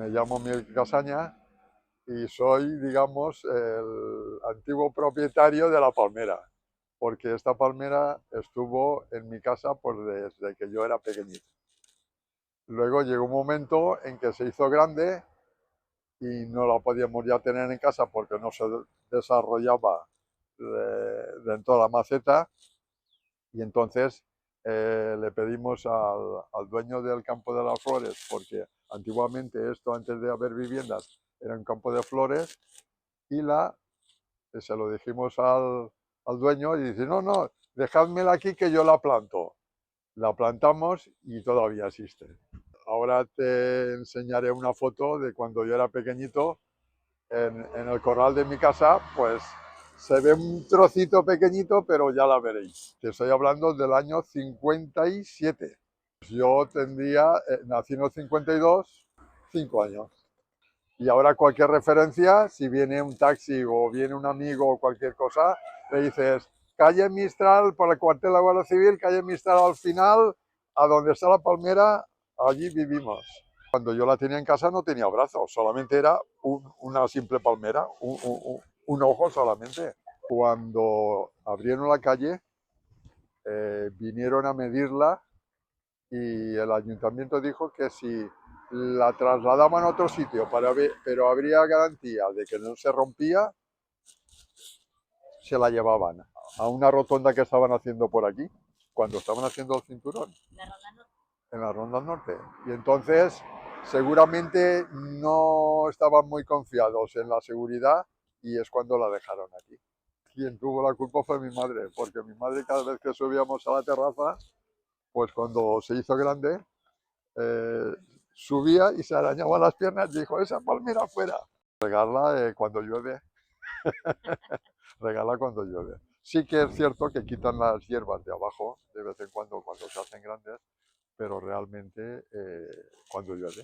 Me llamo Miguel Casaña y soy, digamos, el antiguo propietario de la palmera, porque esta palmera estuvo en mi casa pues, desde que yo era pequeñito. Luego llegó un momento en que se hizo grande y no la podíamos ya tener en casa porque no se desarrollaba dentro de la maceta, y entonces le pedimos al dueño del campo de las flores, porque antiguamente esto, antes de haber viviendas, era un campo de flores, y se lo dijimos al dueño y dice, no, no, dejádmela aquí que yo la planto. La plantamos y todavía existe. Ahora te enseñaré una foto de cuando yo era pequeñito. En el corral de mi casa, pues se ve un trocito pequeñito, pero ya la veréis. Te estoy hablando del año 57. Yo nací en el 52, 5 años. Y ahora cualquier referencia, si viene un taxi o viene un amigo o cualquier cosa, le dices, calle Mistral, por el cuartel de la Guardia Civil, calle Mistral al final, a donde está la palmera, allí vivimos. Cuando yo la tenía en casa no tenía brazos, solamente era una simple palmera, un ojo solamente. Cuando abrieron la calle, vinieron a medirla y el ayuntamiento dijo que si la trasladaban a otro sitio, pero habría garantía de que no se rompía, se la llevaban a una rotonda que estaban haciendo por aquí, cuando estaban haciendo el cinturón. En la Ronda Norte. Y entonces seguramente no estaban muy confiados en la seguridad y es cuando la dejaron aquí. Quien tuvo la culpa fue mi madre, porque mi madre cada vez que subíamos a la terraza, pues cuando se hizo grande, eh, subía y se arañaba las piernas y dijo, esa palmera fuera. Regarla cuando llueve, regarla cuando llueve. Sí que es cierto que quitan las hierbas de abajo de vez en cuando se hacen grandes, pero realmente cuando llueve.